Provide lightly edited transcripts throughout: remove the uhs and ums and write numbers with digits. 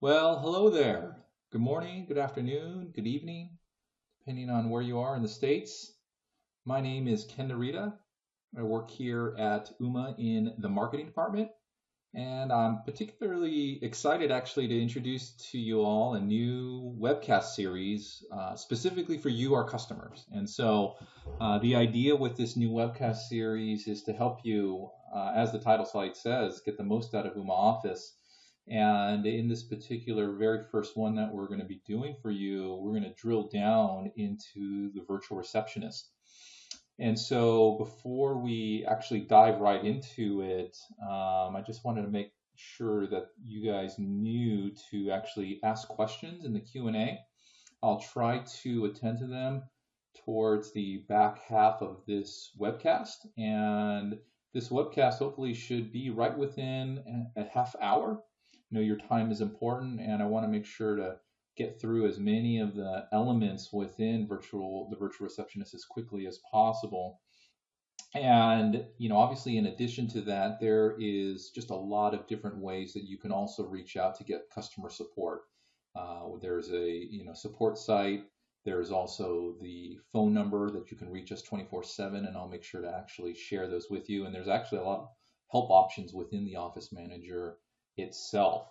Well, hello there. Good morning, good afternoon, good evening, depending on where you are in the States. My name is Ken Narita. I work here at Ooma in the marketing department, and I'm particularly excited actually to introduce to you all a new webcast series specifically for you, our customers. The idea with this new webcast series is to help you, as the title slide says, get the most out of Ooma Office. And in this particular very first one that we're going to be doing for you, we're going to drill down into the virtual receptionist. And so before we actually dive right into it, I just wanted to make sure that you guys knew to actually ask questions in the Q&A. I'll try to attend to them towards the back half of this webcast. And this webcast hopefully should be right within a half hour. You know, your time is important, and I want to make sure to get through as many of the elements within the virtual receptionist as quickly as possible. And, you know, obviously, in addition to that, there is just a lot of different ways that you can also reach out to get customer support. There's a, support site. There's also the phone number that you can reach us 24/7, and I'll make sure to actually share those with you. And there's actually a lot of help options within the Office Manager itself.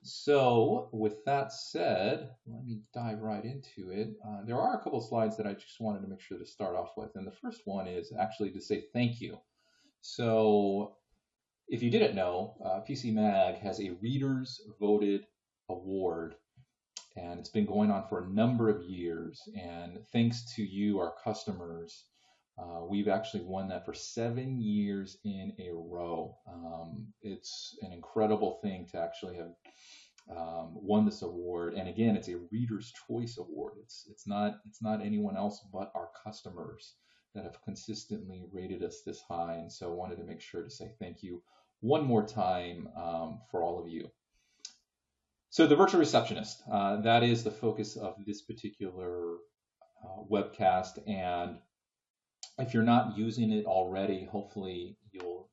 So with that said, let me dive right into it. There are a couple of slides that I just wanted to make sure to start off with. And the first one is actually to say thank you. So if you didn't know, PC Mag has a Readers Voted Award, and it's been going on for a number of years. And thanks to you, our customers, we've actually won that for 7 years in a row. It's an incredible thing to actually have won this award. And again, it's a Reader's Choice Award. It's not anyone else but our customers that have consistently rated us this high. And so I wanted to make sure to say thank you one more time for all of you. So the virtual receptionist, that is the focus of this particular webcast. And if you're not using it already, hopefully you'll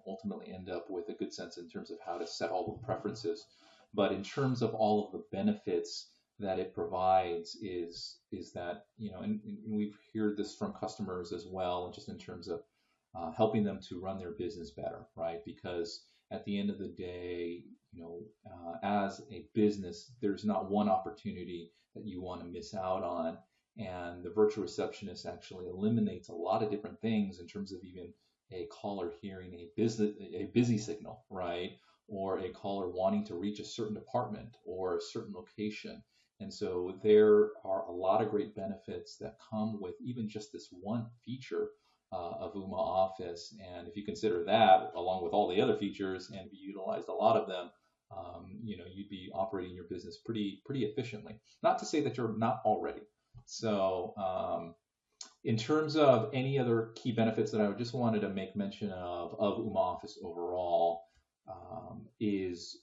ultimately end up with a good sense in terms of how to set all the preferences. But in terms of all of the benefits that it provides is that, and we've heard this from customers as well, just in terms of helping them to run their business better, right? Because at the end of the day, as a business, there's not one opportunity that you want to miss out on. And the virtual receptionist actually eliminates a lot of different things in terms of even a caller hearing a busy signal, right? Or a caller wanting to reach a certain department or a certain location. And so there are a lot of great benefits that come with even just this one feature of Ooma Office. And if you consider that, along with all the other features, and if you utilized a lot of them, you'd be operating your business pretty efficiently. Not to say that you're not already. So in terms of any other key benefits that I just wanted to make mention of Ooma Office overall, is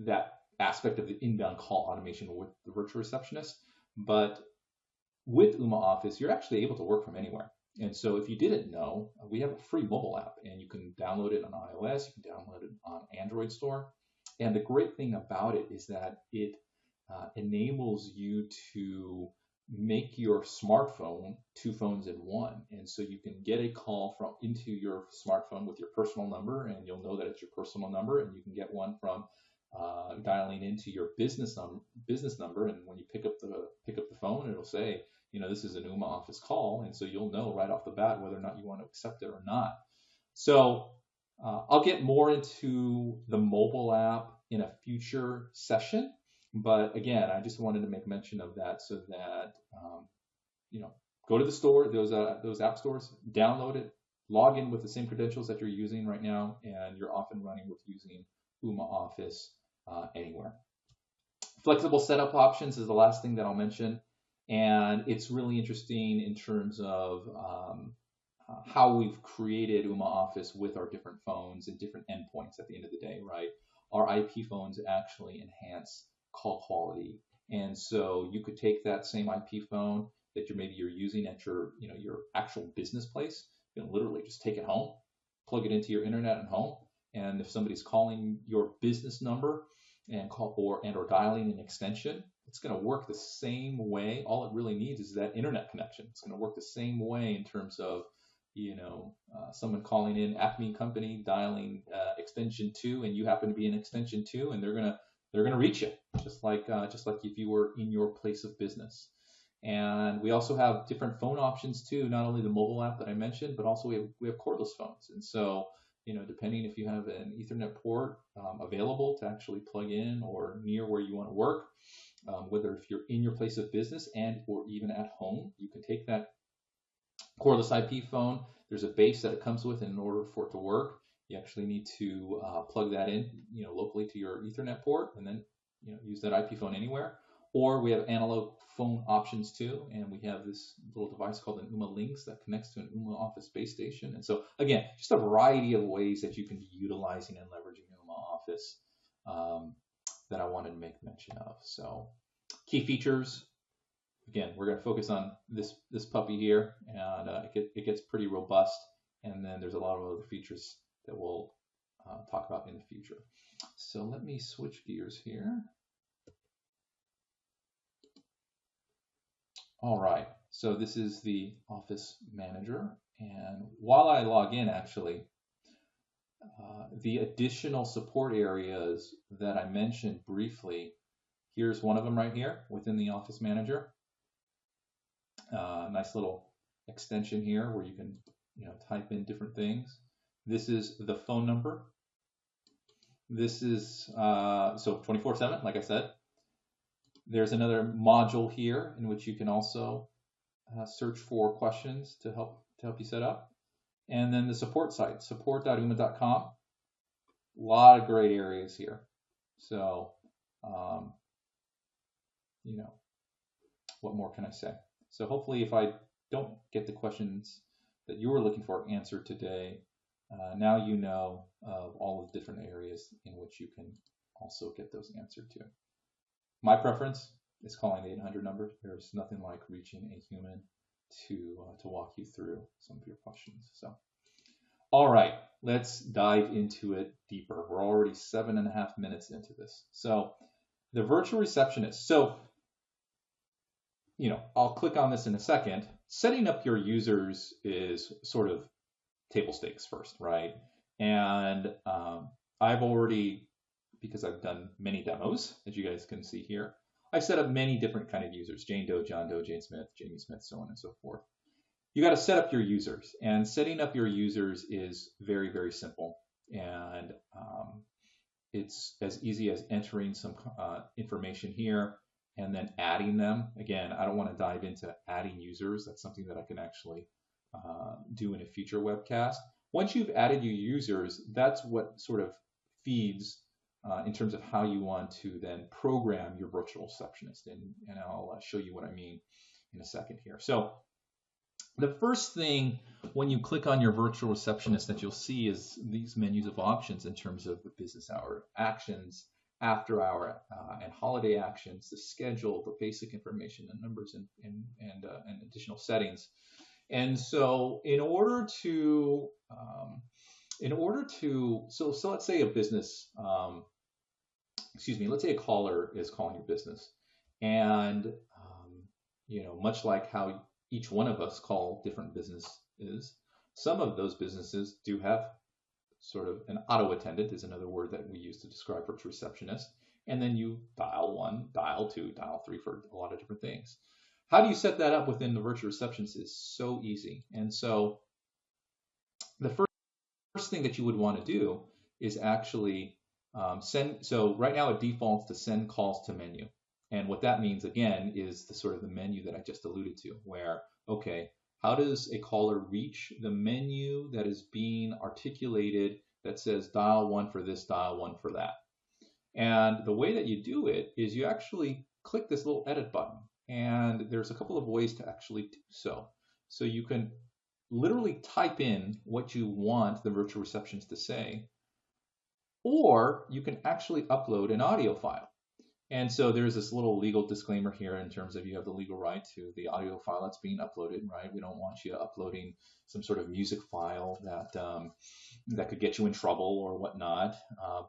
that aspect of the inbound call automation with the virtual receptionist. But with Ooma Office, you're actually able to work from anywhere. And so if you didn't know, we have a free mobile app, and you can download it on iOS, you can download it on Android store. And the great thing about it is that it enables you to make your smartphone two phones in one. And so you can get a call from into your smartphone with your personal number, and you'll know that it's your personal number, and you can get one from dialing into your business number. And when you pick up the phone, it'll say, this is an Ooma Office call, and so you'll know right off the bat whether or not you want to accept it or not. So I'll get more into the mobile app in a future session. But again, I just wanted to make mention of that so that, go to the store, those app stores, download it, log in with the same credentials that you're using right now, and you're off and running with using Ooma Office anywhere. Flexible setup options is the last thing that I'll mention. And it's really interesting in terms of how we've created Ooma Office with our different phones and different endpoints at the end of the day, right? Our IP phones actually enhance call quality. And so you could take that same IP phone that you're using at your actual business place. You can literally just take it home, plug it into your internet at home, and if somebody's calling your business number, and or dialing an extension, it's going to work the same way. All it really needs is that internet connection. It's going to work the same way in terms of, someone calling in Acme Company, dialing extension 2, and you happen to be in extension 2, and they're gonna reach you, just like if you were in your place of business. And we also have different phone options too, not only the mobile app that I mentioned, but also we have cordless phones. And so, depending if you have an Ethernet port available to actually plug in or near where you want to work, whether if you're in your place of business and or even at home, you can take that cordless IP phone. There's a base that it comes with, and in order for it to work, you actually need to plug that in, locally to your Ethernet port, and then use that IP phone anywhere. Or we have analog phone options too, and we have this little device called an Ooma Links that connects to an Ooma Office base station. And so again, just a variety of ways that you can be utilizing and leveraging Ooma Office that I wanted to make mention of. So key features. Again, we're going to focus on this puppy here, and it gets pretty robust. And then there's a lot of other features that we'll talk about in the future. So let me switch gears here. All right, so this is the Office Manager. And while I log in, actually, the additional support areas that I mentioned briefly, here's one of them right here within the Office Manager. Nice little extension here where you can type in different things. This is the phone number. This is so 24/7, like I said. There's another module here in which you can also search for questions to help you set up. And then the support site, support.ooma.com. A lot of great areas here. So, what more can I say? So hopefully, if I don't get the questions that you were looking for answered today, now you know of all of the different areas in which you can also get those answered to. My preference is calling the 800 number. There's nothing like reaching a human to walk you through some of your questions. So, all right, let's dive into it deeper. We're already 7.5 minutes into this. So, the virtual receptionist. So, I'll click on this in a second. Setting up your users is sort of table stakes first, right? And I've already, because I've done many demos, as you guys can see here, I've set up many different kind of users: Jane Doe, John Doe, Jane Smith, Jamie Smith, so on and so forth. You got to set up your users, and setting up your users is very, very simple. And it's as easy as entering some information here and then adding them. Again, I don't want to dive into adding users. That's something that I can actually do in a future webcast. Once you've added your users, that's what sort of feeds in terms of how you want to then program your virtual receptionist. And I'll show you what I mean in a second here. So the first thing when you click on your virtual receptionist that you'll see is these menus of options in terms of the business hour actions, after hour and holiday actions, the schedule, the basic information, the numbers, and additional settings. And so in order to so let's say a business, let's say a caller is calling your business, and much like how each one of us call different businesses, some of those businesses do have sort of an auto attendant, is another word that we use to describe virtual receptionist. And then you dial 1, dial 2, dial 3 for a lot of different things. How do you set that up within the virtual receptionist is so easy. And so the first thing that you would want to do is actually send. So right now it defaults to send calls to menu. And what that means, again, is the sort of the menu that I just alluded to, where, okay, how does a caller reach the menu that is being articulated that says dial 1 for this, dial 1 for that? And the way that you do it is you actually click this little edit button. And there's a couple of ways to actually do so. So you can literally type in what you want the virtual receptionist to say, or you can actually upload an audio file. And so there's this little legal disclaimer here in terms of you have the legal right to the audio file that's being uploaded, right? We don't want you uploading some sort of music file that could get you in trouble or whatnot.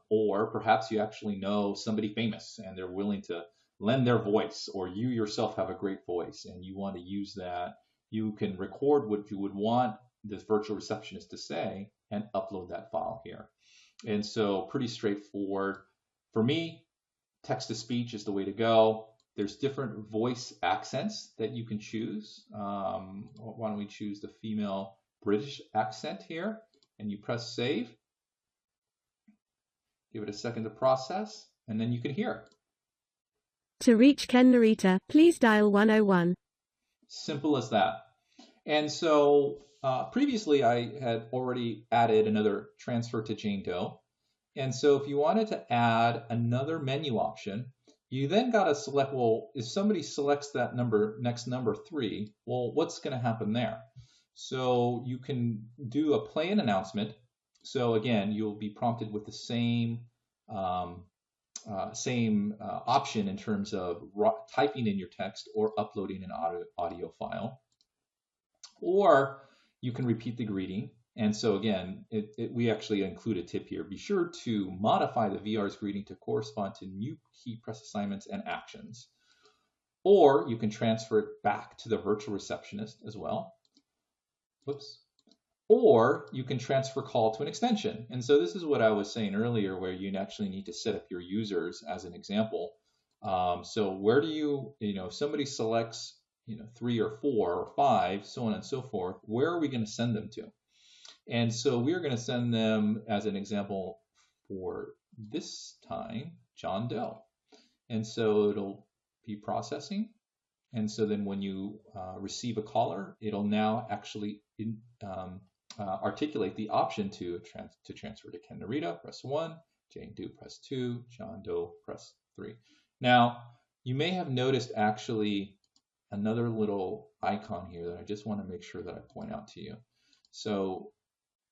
Or perhaps you actually know somebody famous and they're willing to lend their voice, or you yourself have a great voice and you want to use that. You can record what you would want this virtual receptionist to say and upload that file here. And so pretty straightforward. For me, text to speech is the way to go. There's different voice accents that you can choose. Why don't we choose the female British accent here, and you press save. Give it a second to process, and then you can hear. To reach Ken Narita, please dial 101. Simple as that. And so previously I had already added another transfer to Jane Doe. And so if you wanted to add another menu option, you then got to select, well, if somebody selects that next number 3, well, what's going to happen there? So you can do a play and announcement. So again, you'll be prompted with the same option in terms of typing in your text or uploading an audio file. Or you can repeat the greeting. And so again, we actually include a tip here. Be sure to modify the VR's greeting to correspond to new key press assignments and actions. Or you can transfer it back to the virtual receptionist as well. Whoops. Or you can transfer call to an extension. And so this is what I was saying earlier, where you actually need to set up your users as an example. So where do you, if somebody selects, 3 or 4 or 5, so on and so forth, where are we going to send them to? And so we're going to send them, as an example for this time, John Doe. And so it'll be processing. And so then when you receive a caller, it'll now actually articulate the option to transfer to Ken Narita, press 1, Jane Doe, press 2, John Doe, press 3. Now, you may have noticed actually another little icon here that I just want to make sure that I point out to you. So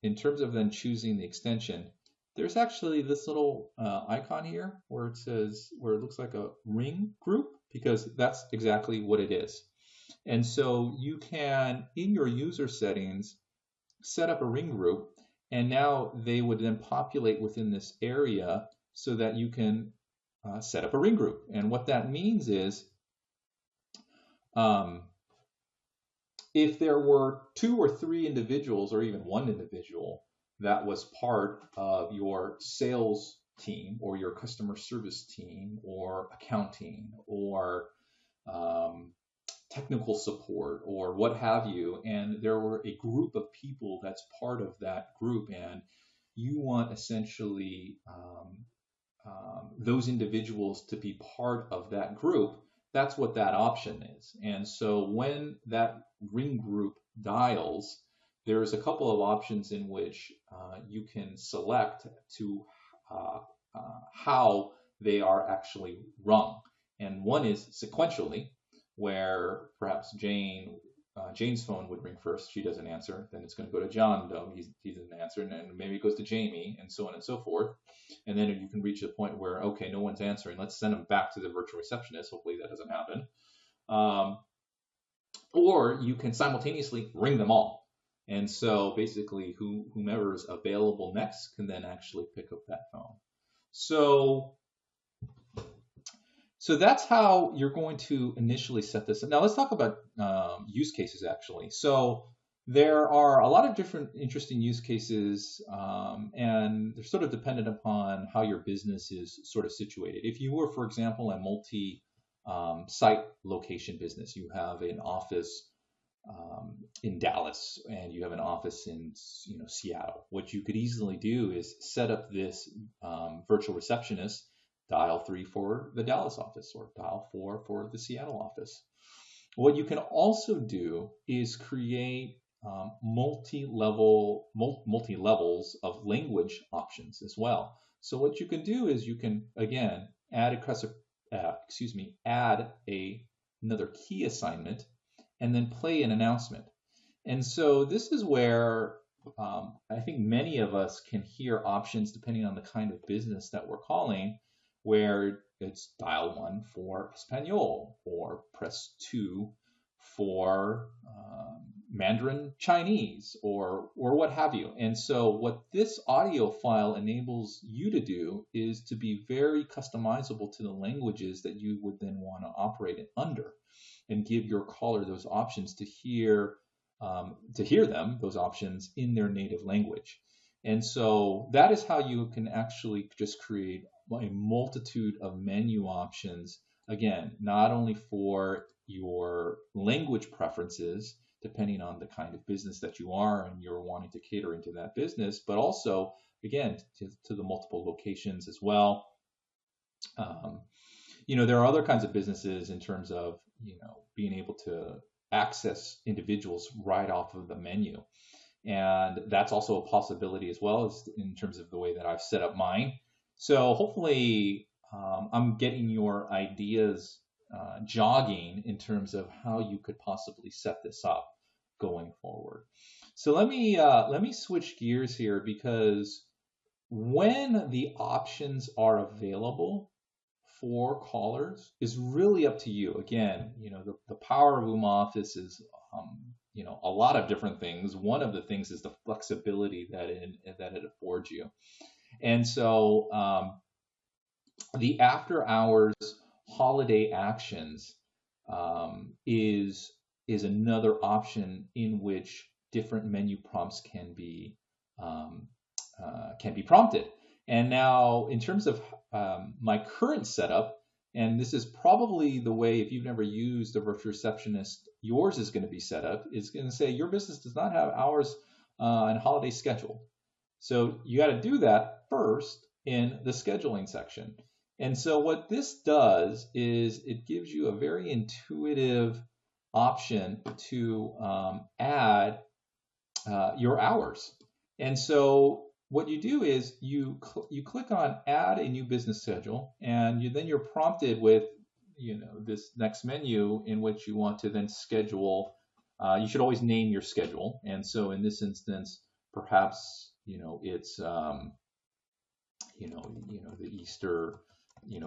in terms of then choosing the extension, there's actually this little icon here where it looks like a ring group, because that's exactly what it is. And so you can, in your user settings, set up a ring group, and now they would then populate within this area so that you can set up a ring group. And what that means is if there were 2 or 3 individuals, or even one individual that was part of your sales team or your customer service team or accounting or technical support or what have you, and there were a group of people that's part of that group, and you want essentially those individuals to be part of that group, that's what that option is. And so when that ring group dials, there's a couple of options in which you can select to how they are actually rung. And one is sequentially, where perhaps Jane's phone would ring first. She doesn't answer. Then it's going to go to John Doe. He doesn't answer. And then maybe it goes to Jamie, and so on and so forth. And then you can reach a point where, okay, no one's answering. Let's send them back to the virtual receptionist. Hopefully that doesn't happen. Or you can simultaneously ring them all. And so basically whomever is available next can then actually pick up that phone. So that's how you're going to initially set this up. Now let's talk about use cases actually. So there are a lot of different interesting use cases, and they're sort of dependent upon how your business is sort of situated. If you were, for example, a multi-site location business, you have an office in Dallas and you have an office in Seattle, what you could easily do is set up this virtual receptionist, dial 3 for the Dallas office or dial 4 for the Seattle office. What you can also do is create multi-levels of language options as well. So what you can do is you can again add another key assignment and then play an announcement. And so this is where I think many of us can hear options depending on the kind of business that we're calling, where it's dial 1 for Espanol, or press 2 for Mandarin Chinese, or what have you. And so what this audio file enables you to do is to be very customizable to the languages that you would then want to operate it under, and give your caller those options to hear them, those options in their native language. And so that is how you can actually just create a multitude of menu options. Again, not only for your language preferences, depending on the kind of business that you are and you're wanting to cater into that business, but also, again, to the multiple locations as well. There are other kinds of businesses in terms of, being able to access individuals right off of the menu. And that's also a possibility as well, as in terms of the way that I've set up mine. So hopefully I'm getting your ideas jogging in terms of how you could possibly set this up going forward. So let me switch gears here, because when the options are available for callers is really up to you. Again, the power of Ooma Office is a lot of different things. One of the things is the flexibility that it affords you. And so the after hours holiday actions is another option in which different menu prompts can be prompted. And now, in terms of my current setup, and this is probably the way, if you've never used a virtual receptionist, yours is going to be set up. It's going to say your business does not have hours and holiday scheduled. So you got to do that first in the scheduling section. And so what this does is it gives you a very intuitive option to add your hours. And so what you do is you click on add a new business schedule, and you're prompted with this next menu in which you want to then schedule. You should always name your schedule. And so in this instance, perhaps it's the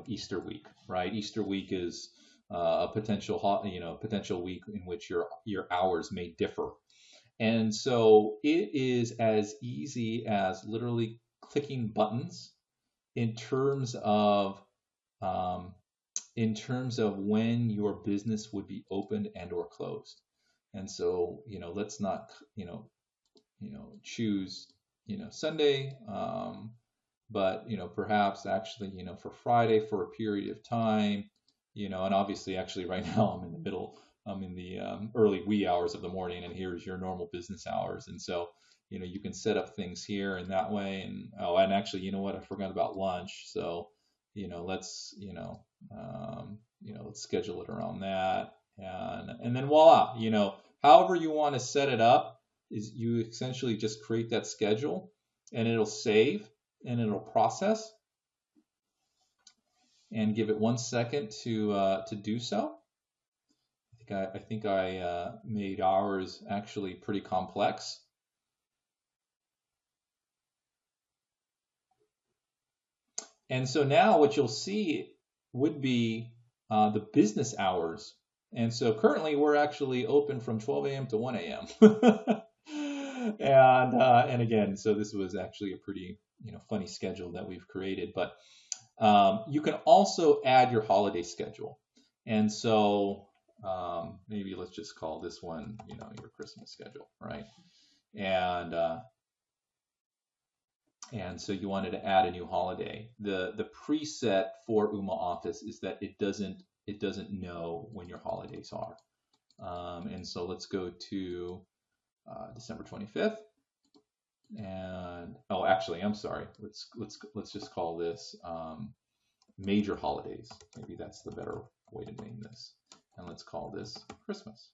Easter week, right? Easter week is a potential week in which your hours may differ. And so it is as easy as literally clicking buttons in terms of when your business would be opened and or closed. And so let's not choose Sunday, but perhaps actually for Friday for a period of time, and obviously actually right now I'm in the early wee hours of the morning, and here's your normal business hours. And so, you can set up things here in that way. And actually, I forgot about lunch. So, let's schedule it around that. And then voila, however you want to set it up is you essentially just create that schedule, and it'll save and it'll process, and give it 1 second to do so. I think I made ours actually pretty complex. And so now what you'll see would be the business hours. And so currently we're actually open from 12 a.m. to 1 a.m. And again, so this was actually a pretty funny schedule that we've created. But you can also add your holiday schedule. And so maybe let's just call this one, your Christmas schedule, right? And so you wanted to add a new holiday. The preset for Ooma Office is that it doesn't know when your holidays are. And so let's go to December 25th. And actually, I'm sorry. Let's just call this major holidays. Maybe that's the better way to name this. And let's call this Christmas.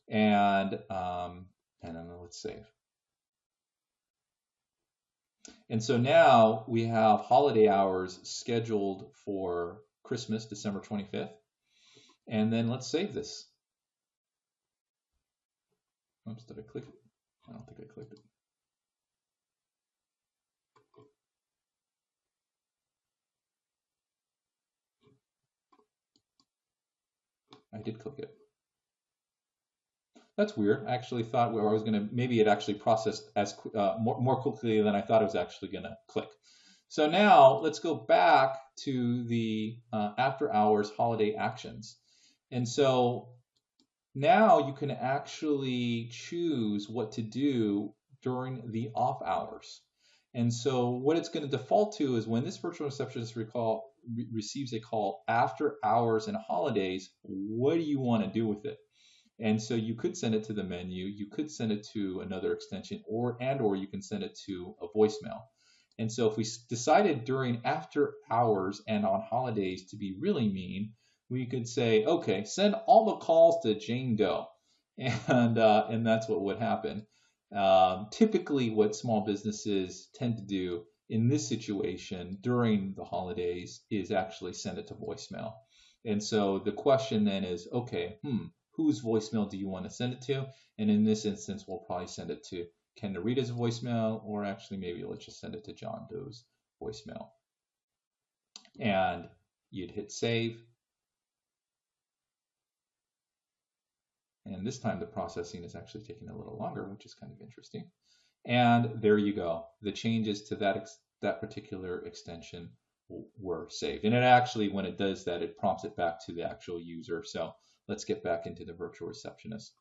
And then let's save. And so now we have holiday hours scheduled for Christmas, December 25th. And then let's save this. Oops, did I click it? I don't think I clicked it. I did click it. That's weird. I actually thought I was going to, maybe it actually processed as more quickly than I thought it was actually going to click. So now let's go back to the after hours holiday actions. And so now you can actually choose what to do during the off hours. And so what it's going to default to is when this virtual receptionist receives a call after hours and holidays, what do you want to do with it? And so you could send it to the menu, you could send it to another extension, or you can send it to a voicemail. And so if we decided during after hours and on holidays to be really mean, we could say, okay, send all the calls to Jane Doe. And that's what would happen. Typically, what small businesses tend to do in this situation during the holidays is actually send it to voicemail. And so the question then is, okay, whose voicemail do you want to send it to? And in this instance, we'll probably send it to Ken Narita's voicemail, or actually maybe let's just send it to John Doe's voicemail. And you'd hit save. And this time the processing is actually taking a little longer, which is kind of interesting. And there you go. The changes to that particular extension were saved. And it actually, when it does that, it prompts it back to the actual user. So let's get back into the virtual receptionist.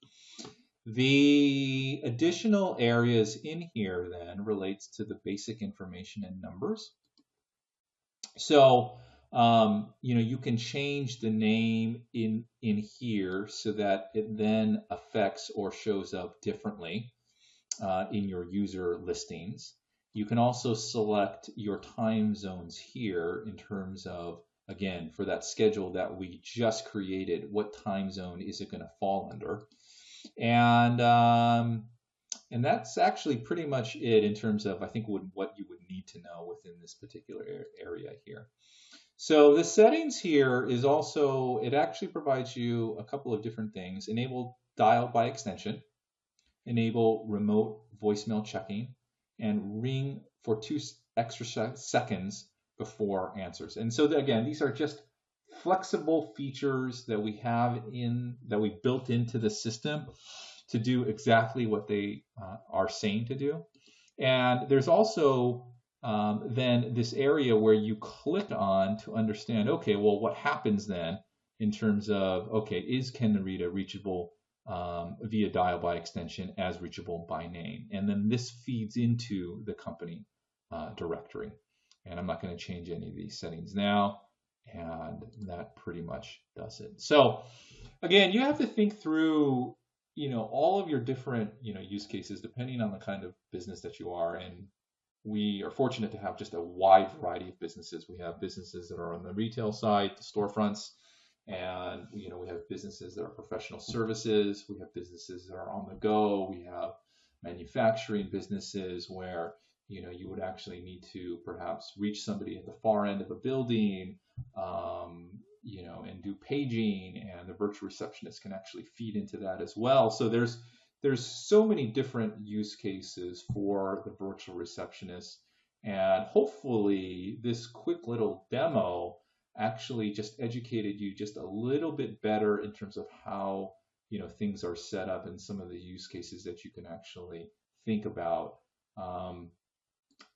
The additional areas in here then relates to the basic information and numbers. So you can change the name in here so that it then affects or shows up differently in your user listings. You can also select your time zones here in terms of, again, for that schedule that we just created, what time zone is it going to fall under? And that's actually pretty much it in terms of, I think, what you would need to know within this particular area here. So the settings here is also, it actually provides you a couple of different things. Enable dial by extension, enable remote voicemail checking, and ring for 2 extra seconds before answers. And so again, these are just flexible features that we built into the system to do exactly what they are saying to do. And there's also then this area where you click on to understand, okay, well, what happens then in terms of, okay, is Ken Narita reachable via dial by extension as reachable by name? And then this feeds into the company directory. And I'm not going to change any of these settings now. And that pretty much does it. So again, you have to think through, all of your different, use cases depending on the kind of business that you are. And we are fortunate to have just a wide variety of businesses. We have businesses that are on the retail side, the storefronts, and we have businesses that are professional services. We have businesses that are on the go. We have manufacturing businesses where you would actually need to perhaps reach somebody at the far end of a building, and do paging, and the virtual receptionist can actually feed into that as well. So there's so many different use cases for the virtual receptionist, and hopefully this quick little demo actually just educated you just a little bit better in terms of how things are set up and some of the use cases that you can actually think about.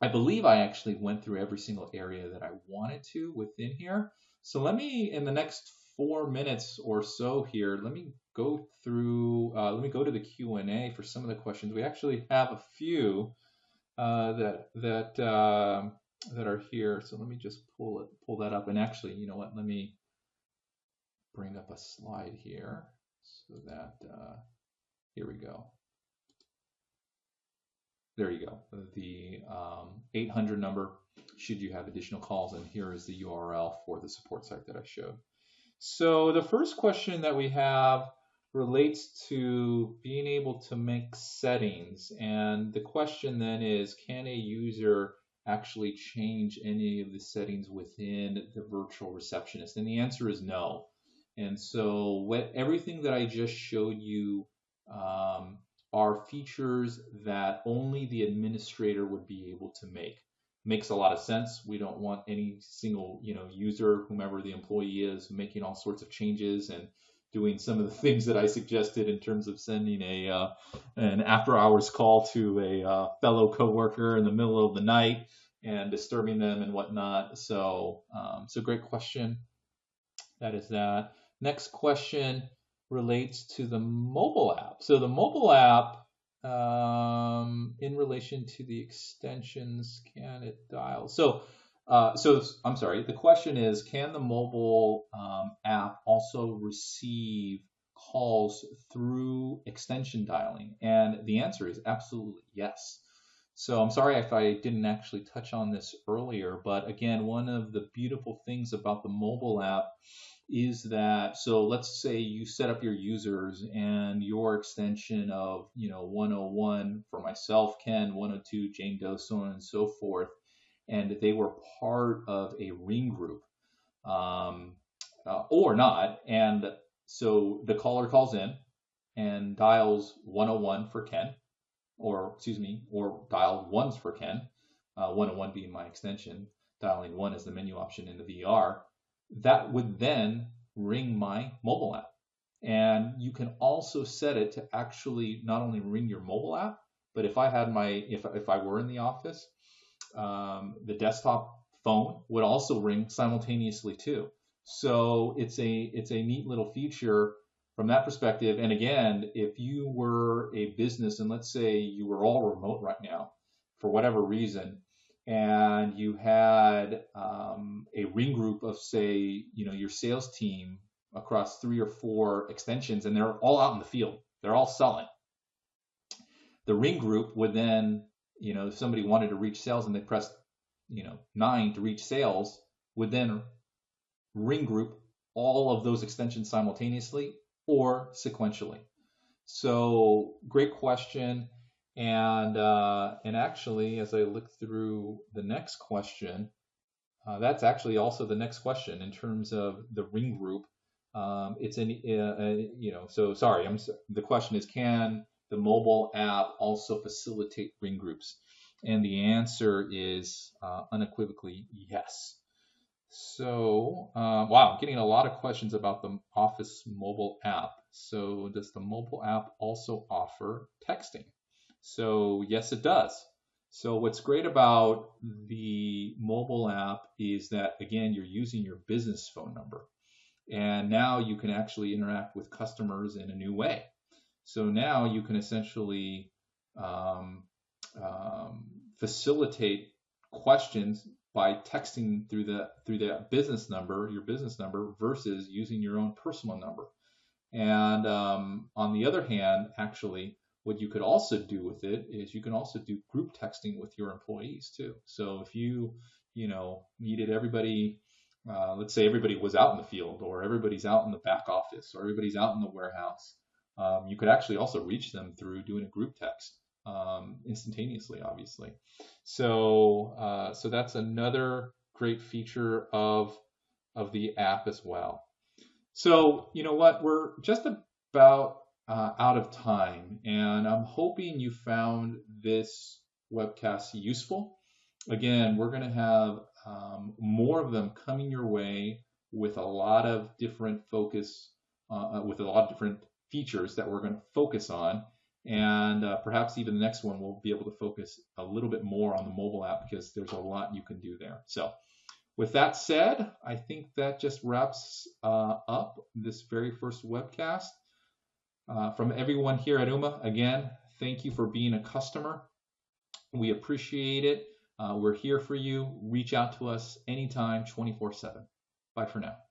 I believe I actually went through every single area that I wanted to within here. So let me, in the next 4 minutes or so here, let me go to the Q&A for some of the questions. We actually have a few that are here. So let me just pull that up. And actually, you know what? Let me bring up a slide here so that here we go. There you go. The 800 number, should you have additional calls, and here is the URL for the support site that I showed. So the first question that we have relates to being able to make settings. And the question then is, can a user actually change any of the settings within the virtual receptionist? And the answer is no. And so everything that I just showed you are features that only the administrator would be able to make. Makes a lot of sense. We don't want any single user, whomever the employee is, making all sorts of changes and doing some of the things that I suggested in terms of sending an after-hours call to a fellow coworker in the middle of the night and disturbing them and whatnot. So great question. That is that. Next question relates to the mobile app. So the mobile app, in relation to the extensions, can it dial? So I'm sorry. The question is, can the mobile app also receive calls through extension dialing? And the answer is absolutely yes. So I'm sorry if I didn't actually touch on this earlier, but again, one of the beautiful things about the mobile app is that, so let's say you set up your users and your extension of 101 for myself, Ken, 102, Jane Doe, so on and so forth, and they were part of a ring group, or not, and so the caller calls in and dials 101 for Ken, or dial ones for Ken, 101 being my extension, dialing one as the menu option in the VR. That would then ring my mobile app. And you can also set it to actually not only ring your mobile app, but if I were in the office, the desktop phone would also ring simultaneously too. So it's a neat little feature from that perspective. And again, if you were a business and let's say you were all remote right now for whatever reason, and you had a ring group of, say, your sales team across 3 or 4 extensions, and they're all out in the field, they're all selling. The ring group would then, if somebody wanted to reach sales and they pressed, 9 to reach sales, would then ring group all of those extensions simultaneously or sequentially. So great question. And actually, as I look through the next question, that's actually also the next question in terms of the ring group. So sorry, the question is, can the mobile app also facilitate ring groups? And the answer is unequivocally yes. So, wow, I'm getting a lot of questions about the Office mobile app. So does the mobile app also offer texting? So yes, it does. So what's great about the mobile app is that, again, you're using your business phone number. And now you can actually interact with customers in a new way. So now you can essentially facilitate questions by texting through that business number, your business number, versus using your own personal number. And on the other hand, actually, what you could also do with it is you can also do group texting with your employees too. So if you needed everybody, let's say everybody was out in the field, or everybody's out in the back office, or everybody's out in the warehouse, you could actually also reach them through doing a group text instantaneously, obviously. So that's another great feature of the app as well. So you know what, we're just about out of time, and I'm hoping you found this webcast useful. Again, we're going to have more of them coming your way with a lot of different focus, with a lot of different features that we're going to focus on. And perhaps even the next one we'll be able to focus a little bit more on the mobile app, because there's a lot you can do there. So with that said, I think that just wraps up this very first webcast. From everyone here at Ooma, again, thank you for being a customer. We appreciate it. We're here for you. Reach out to us anytime, 24/7. Bye for now.